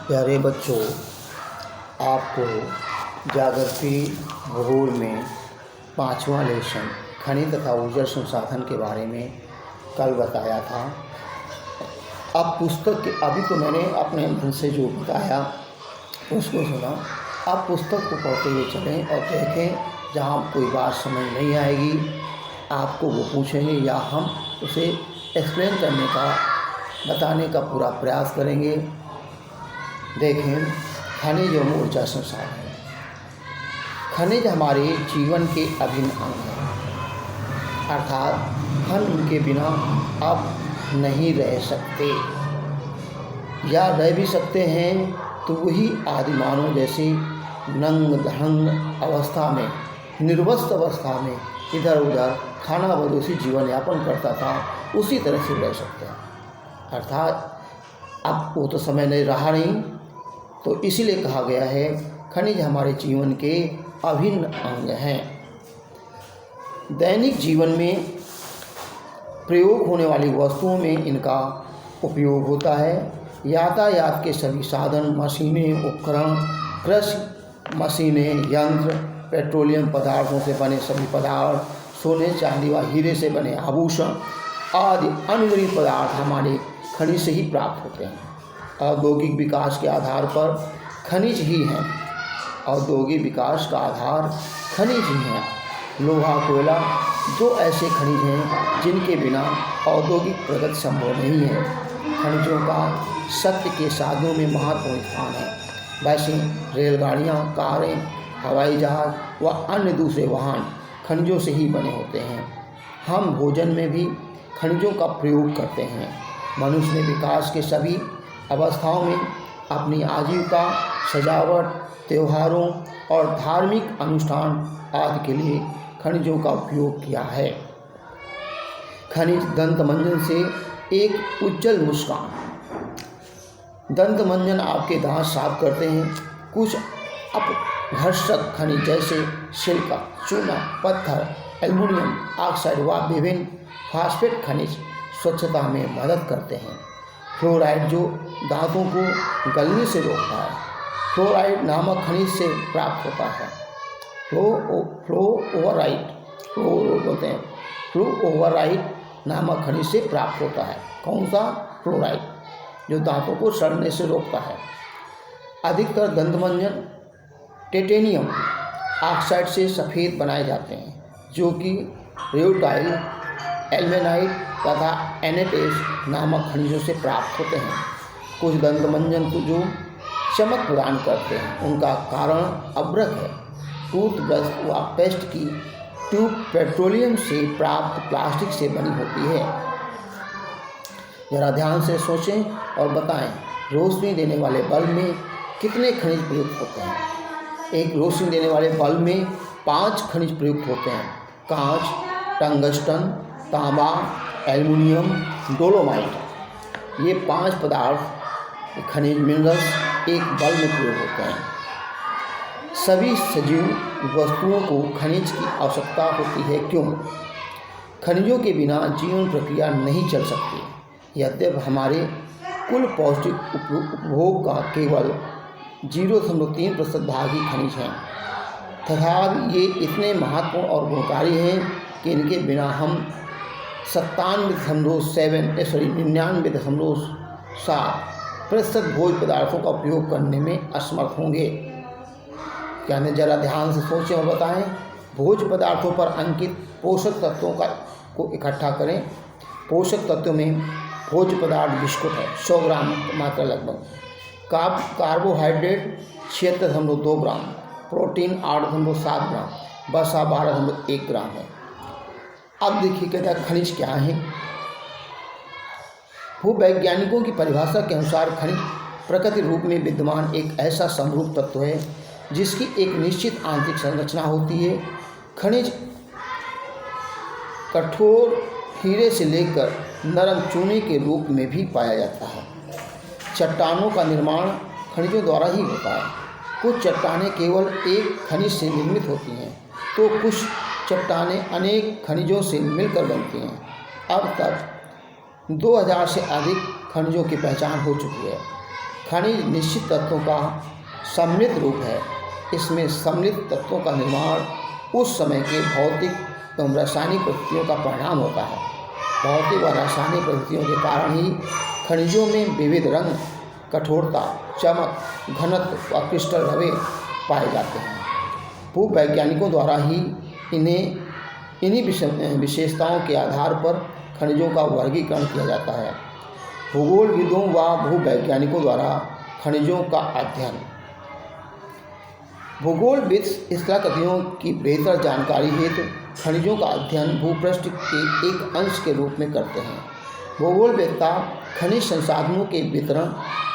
प्यारे बच्चों, आपको जागृति भूगोल में 5वां लेसन खनिज तथा ऊर्जा संसाधन के बारे में कल बताया था। अब पुस्तक के अभी तो मैंने अपने मन से जो बताया उसको सुना। अब पुस्तक को पढ़ते हुए चलें और देखें, जहाँ कोई बात समझ नहीं आएगी आपको वो पूछेंगे या हम उसे एक्सप्लेन करने का, बताने का पूरा प्रयास करेंगे। देखें, खनिज और ऊर्जा संसाधन। खनिज हमारे जीवन के अभिन्न अंग हैं, अर्थात हम उनके बिना अब नहीं रह सकते, या रह भी सकते हैं तो वही आदिमानव जैसे नंग धड़ंग अवस्था में, निर्वस्त्र अवस्था में इधर उधर खाना बदोशी जीवन यापन करता था, उसी तरह से रह सकते हैं। अर्थात अब वो तो समय नहीं रहा नहीं, तो इसीलिए कहा गया है खनिज हमारे जीवन के अभिन्न अंग हैं। दैनिक जीवन में प्रयोग होने वाली वस्तुओं में इनका उपयोग होता है। यातायात के सभी साधन, मशीनें, उपकरण, कृषि मशीनें, यंत्र, पेट्रोलियम पदार्थों से बने सभी पदार्थ, सोने चांदी व हीरे से बने आभूषण आदि अनगिनत पदार्थ हमारे खनिज से ही प्राप्त होते हैं। औद्योगिक विकास के आधार पर खनिज ही हैं। औद्योगिक विकास का आधार खनिज ही हैं। लोहा, कोयला दो ऐसे खनिज हैं जिनके बिना औद्योगिक प्रगति संभव नहीं है। खनिजों का सत्य के साधनों में महत्वपूर्ण स्थान है। वैसे रेलगाड़ियाँ, कारें, हवाई जहाज व अन्य दूसरे वाहन खनिजों से ही बने होते हैं। हम भोजन में भी खनिजों का प्रयोग करते हैं। मनुष्य ने विकास के सभी अवस्थाओं में अपनी आजीविका, सजावट, त्योहारों और धार्मिक अनुष्ठान आदि के लिए खनिजों का उपयोग किया है। खनिज दंतमंजन से एक उज्जवल मुस्कान। दंतमंजन आपके दांत साफ करते हैं। कुछ अपघर्षक खनिज जैसे सिलिका, चूना, पत्थर, एल्युमिनियम ऑक्साइड व विभिन्न फास्फेट खनिज स्वच्छता में मदद करते हैं। फ्लोराइड जो दांतों को गलने से रोकता है, फ्लोराइड नामक खनिज से प्राप्त होता है। फ्लोओवराइड नामक खनिज से प्राप्त होता है। कौन सा? फ्लोराइड, जो दांतों को सड़ने से रोकता है। अधिकतर दंतमंजन टाइटेनियम ऑक्साइड से सफ़ेद बनाए जाते हैं, जो कि रेयोटाइल, एल्मेनाइट तथा एनेटेस नामक खनिजों से प्राप्त होते हैं। कुछ दंतमंजन को जो चमक प्रदान करते हैं, उनका कारण अभ्रक है। टूथब्रश व पेस्ट की ट्यूब पेट्रोलियम से प्राप्त प्लास्टिक से बनी होती है। जरा ध्यान से सोचें और बताएं, रोशनी देने वाले बल्ब में कितने खनिज प्रयुक्त होते हैं? एक रोशनी देने वाले बल्ब में 5 खनिज प्रयुक्त होते हैं। कांच, टंगस्टन, तांबा, एल्युमिनियम, डोलोमाइट। ये 5 पदार्थ खनिज मिनरल्स एक बल्ब में प्रयोग होते हैं। सभी सजीव वस्तुओं को खनिज की आवश्यकता होती है। क्यों? खनिजों के बिना जीवन प्रक्रिया नहीं चल सकती। यद्यपि हमारे कुल पौष्टिक उपभोग का केवल 0.3% भाग ही खनिज हैं, तथा ये इतने महत्वपूर्ण और गुणकारी हैं कि इनके बिना हम 99.7% भोज्य पदार्थों का उपयोग करने में असमर्थ होंगे। यानी जरा ध्यान से सोचें और बताएं। भोज्य पदार्थों पर अंकित पोषक तत्वों को इकट्ठा करें। पोषक तत्वों में भोज्य पदार्थ बिस्कुट है, 100 ग्राम मात्रा लगभग। कार्बोहाइड्रेट 76.2 ग्राम, प्रोटीन 8.7 ग्राम, वसा 12.1 ग्राम है। अब देखिए कहता है खनिज क्या है। भूवैज्ञानिकों की परिभाषा के अनुसार खनिज प्रकृति रूप में विद्यमान एक ऐसा समरूप तत्व है जिसकी एक निश्चित आंतरिक संरचना होती है। खनिज कठोर हीरे से लेकर नरम चूने के रूप में भी पाया जाता है। चट्टानों का निर्माण खनिजों द्वारा ही होता है। कुछ चट्टानें केवल एक खनिज से निर्मित होती हैं, तो कुछ चट्टानें अनेक खनिजों से मिलकर बनती हैं। अब तक 2000 से अधिक खनिजों की पहचान हो चुकी है। खनिज निश्चित तत्वों का सम्मिलित रूप है। इसमें सम्मिलित तत्वों का निर्माण उस समय के भौतिक एवं रासायनिक परिस्थितियों का परिणाम होता है। भौतिक व रासायनिक परिस्थितियों के कारण ही खनिजों में विविध रंग, कठोरता, चमक, घनत्व व क्रिस्टल रवे पाए जाते हैं। भूवैज्ञानिकों द्वारा ही इन्हीं विशेषताओं के आधार पर खनिजों का वर्गीकरण किया जाता है। भूगोलविदों व भूवैज्ञानिकों द्वारा खनिजों का अध्ययन। भूगोलविद स्थलाकृतियों की बेहतर जानकारी हेतु खनिजों का अध्ययन भूपृष्ठ के एक अंश के रूप में करते हैं। भूगोलवेत्ता खनिज संसाधनों के वितरण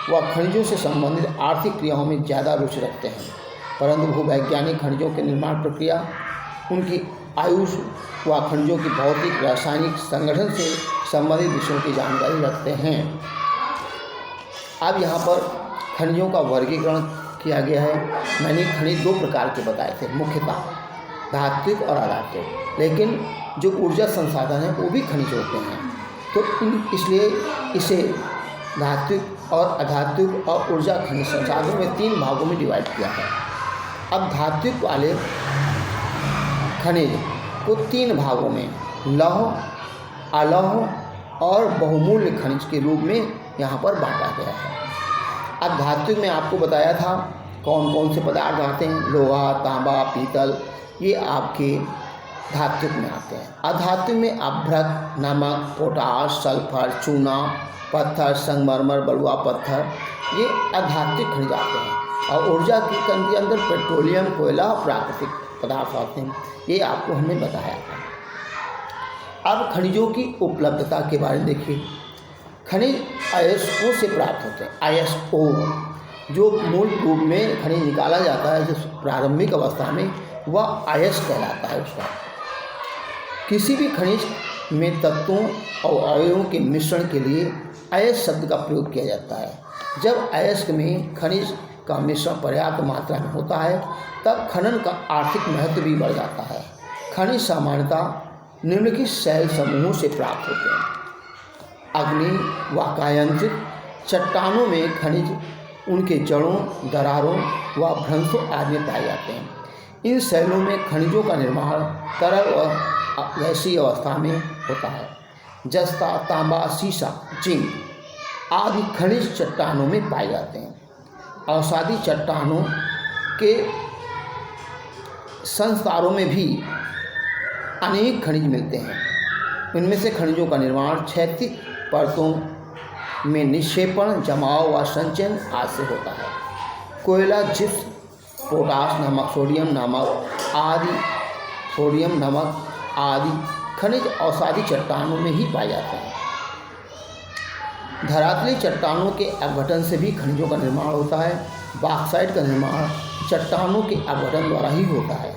व खनिजों से संबंधित आर्थिक क्रियाओं में ज़्यादा रुचि रखते हैं, परंतु भूवैज्ञानिक खनिजों के निर्माण प्रक्रिया, उनकी आयुष व खनिजों की भौतिक रासायनिक संगठन से संबंधित विषयों की जानकारी रखते हैं। अब यहाँ पर खनिजों का वर्गीकरण किया गया है। मैंने खनिज दो प्रकार के बताए थे, मुख्यतः धात्विक और अधात्विक, लेकिन जो ऊर्जा संसाधन है वो भी खनिज होते हैं। तो इसलिए इसे धात्विक और अधात्विक और ऊर्जा खनिज संसाधनों में 3 भागों में डिवाइड किया है। अब धात्विक वाले खनिज को 3 भागों में लौह, अलौह और बहुमूल्य खनिज के रूप में यहाँ पर बांटा गया है। अब धात्विक में आपको बताया था कौन कौन से पदार्थ आते हैं, लोहा, तांबा, पीतल, ये आपके धात्विक में आते हैं। अधात्विक में अभ्रक, नमक, पोटाश, सल्फर, चूना, पत्थर, संगमरमर, बलुआ पत्थर, ये अधात्विक खनिज आते हैं। और ऊर्जा की कण के अंदर पेट्रोलियम, कोयला, प्राकृतिक पदार्थ आते हैं। ये आपको हमने बताया था। अब खनिजों की उपलब्धता के बारे में देखिए। खनिज अयस्कों से प्राप्त होते हैं। अयस्को जो मूल रूप में खनिज निकाला जाता है, जो प्रारंभिक अवस्था में, वह अयस्क कहलाता है उसका। किसी भी खनिज में तत्वों और अवयवों के मिश्रण के लिए अयस्क शब्द का प्रयोग किया जाता है। जब अयस्क में खनिज का मिश्रण पर्याप्त मात्रा में होता है, तब खनन का आर्थिक महत्व भी बढ़ जाता है। खनिज सामान्यतः निम्नलिखित शैल समूहों से प्राप्त होते हैं। अग्नि व कायांतरित चट्टानों में खनिज उनके जड़ों, दरारों व भ्रंशों आदि में पाए जाते हैं। इन शैलों में खनिजों का निर्माण तरल और गैसीय अवस्था में होता है। जस्ता, तांबा, सीसा, जिंक आदि खनिज चट्टानों में पाए जाते हैं। अवसादी चट्टानों के संस्तारों में भी अनेक खनिज मिलते हैं। इनमें से खनिजों का निर्माण क्षैतिज परतों में निक्षेपण, जमाव व संचयन आदि से होता है। कोयला, जिप्स, पोटाश नमक, सोडियम नमक आदि खनिज अवसादी चट्टानों में ही पाए जाते हैं। धरातली चट्टानों के अपघटन से भी खनिजों का निर्माण होता है। बॉक्साइट का निर्माण चट्टानों के अपघटन द्वारा ही होता है।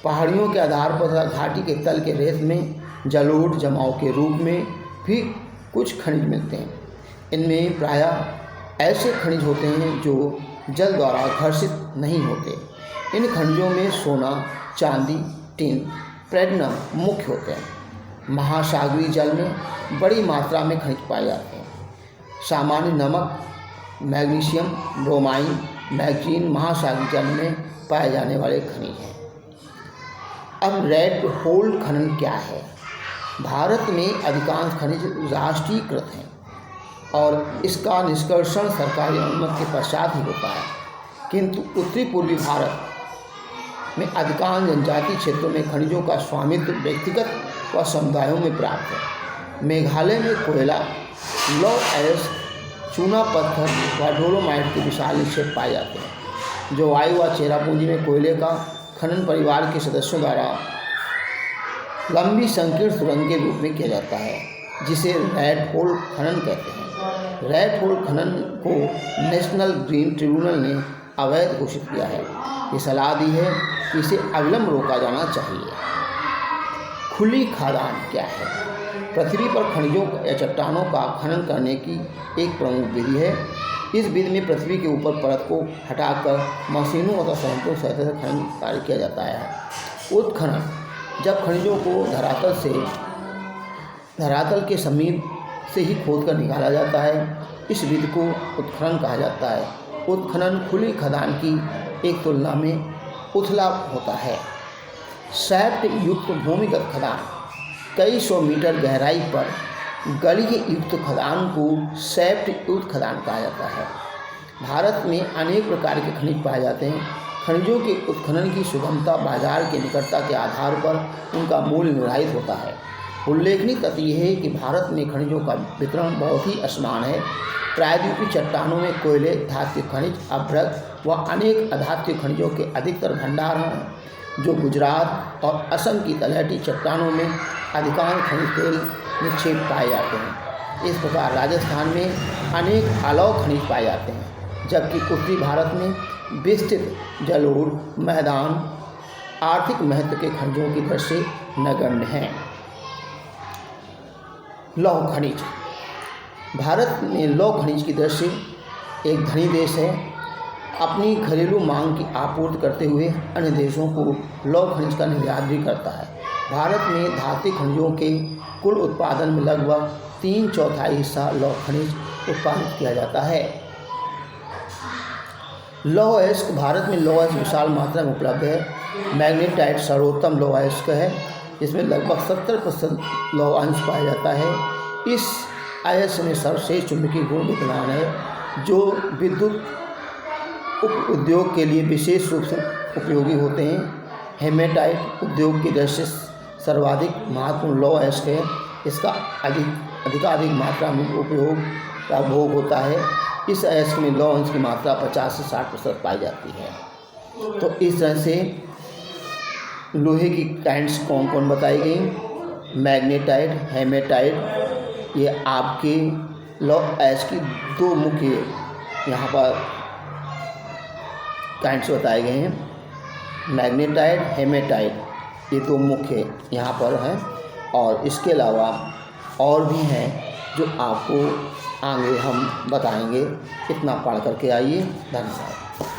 पहाड़ियों के आधार पर तथा घाटी के तल के रेत में जलोढ़ जमाव के रूप में भी कुछ खनिज मिलते हैं। इनमें प्रायः ऐसे खनिज होते हैं जो जल द्वारा घर्षित नहीं होते। इन खनिजों में सोना, चांदी, टिन, प्लेटिनम मुख्य होते हैं। महासागरीय जल में बड़ी मात्रा में खनिज पाए जाते हैं। सामान्य नमक, मैग्नीशियम, ब्रोमाइन, मैग्नीज महासागरीय जल में पाए जाने वाले खनिज हैं। अब रेड होल खनन क्या है? भारत में अधिकांश खनिज राष्ट्रीयकृत हैं और इसका निष्कर्षण सरकारी अनुमति के पश्चात ही होता है, किंतु उत्तरी पूर्वी भारत में अधिकांश जनजातीय क्षेत्रों में खनिजों का स्वामित्व व्यक्तिगत व समुदायों में प्राप्त है। मेघालय में कोयला, लौह अयस्क, चूना पत्थर व डोलोमाइट के विशाल निक्षेप पाए जाते हैं, जो वायु व चेरापूंजी में कोयले का खनन परिवार के सदस्यों द्वारा लंबी संकीर्ण सुरंग के रूप में किया जाता है, जिसे रेड होल खनन कहते हैं। रेड होल खनन को नेशनल ग्रीन ट्रिब्यूनल ने अवैध घोषित किया है। ये सलाह दी है कि इसे अविलंब रोका जाना चाहिए। खुली खादान क्या है? पृथ्वी पर खनिजों या चट्टानों का खनन करने की एक प्रमुख विधि है। इस विधि में पृथ्वी के ऊपर परत को हटाकर मशीनों अथवा संयंत्रों से खनन कार्य किया जाता है। उत्खनन, जब खनिजों को धरातल के समीप से ही खोदकर निकाला जाता है। इस विधि को उत्खनन कहा जाता है। उत्खनन खुली खदान की एक तुलना में उथला होता है। शैफ्ट युक्त भूमिगत खदान, कई सौ मीटर गहराई पर गलिए युक्त खदान को शैफ्ट युक्त खदान कहा जाता है। भारत में अनेक प्रकार के खनिज पाए जाते हैं। खनिजों के उत्खनन की सुगमता, बाजार की निकटता के आधार पर उनका मूल्य निर्धारित होता है। उल्लेखनीय तथ्य यह है कि भारत में खनिजों का वितरण बहुत ही असमान है। प्रायद्वीपीय चट्टानों में कोयले, धात्य खनिज, अभ्रक व अनेक अधात्य खनिजों के अधिकतर भंडार हैं, जो गुजरात और असम की तलहटी चट्टानों में अधिकांश खनिज तेल निक्षेप पाए जाते हैं। इस प्रकार राजस्थान में अनेक अलौह खनिज पाए जाते हैं, जबकि उत्तरी भारत में विस्तृत जलोढ़ मैदान आर्थिक महत्व के खनिजों की दृष्टि से नगण्य हैं। लौह खनिज, भारत में लौह खनिज की दृष्टि से एक धनी देश है। अपनी घरेलू मांग की आपूर्ति करते हुए अन्य देशों को लौह खनिज का निर्यात भी करता है। भारत में धातु खनिजों के कुल उत्पादन में लगभग 3/4 हिस्सा लौह खनिज उत्पादित किया जाता है। लौह अयस्क, भारत में लौह अयस्क विशाल मात्रा में उपलब्ध है। मैग्नेटाइट सर्वोत्तम लौह अयस्क है, इसमें लगभग 70% लौह अंश पाया जाता है। इस अयस्क में सर्वश्रेष्ठ चुंबकीय गुण विद्यमान है, जो विद्युत उद्योग के लिए विशेष रूप से उपयोगी होते हैं। हेमेटाइट उद्योग की दृष्टि से सर्वाधिक महत्वपूर्ण लौह अयस्क है। इसका अधिकाधिक मात्रा में उपयोग का भोग होता है। इस अयस्क में लौह अंश की मात्रा 50 से 60% पाई जाती है। तो इस तरह से लोहे की काइंड्स कौन कौन बताई गई? मैग्नेटाइट, हेमेटाइट, ये आपके लौह अयस्क की दो मुख्य यहाँ पर काइंड्स बताए गए हैं। मैग्नेटाइट, हेमेटाइट, ये दो मुख्य यहाँ पर हैं, और इसके अलावा और भी हैं जो आपको आगे हम बताएंगे। इतना पढ़ करके आइए। धन्यवाद।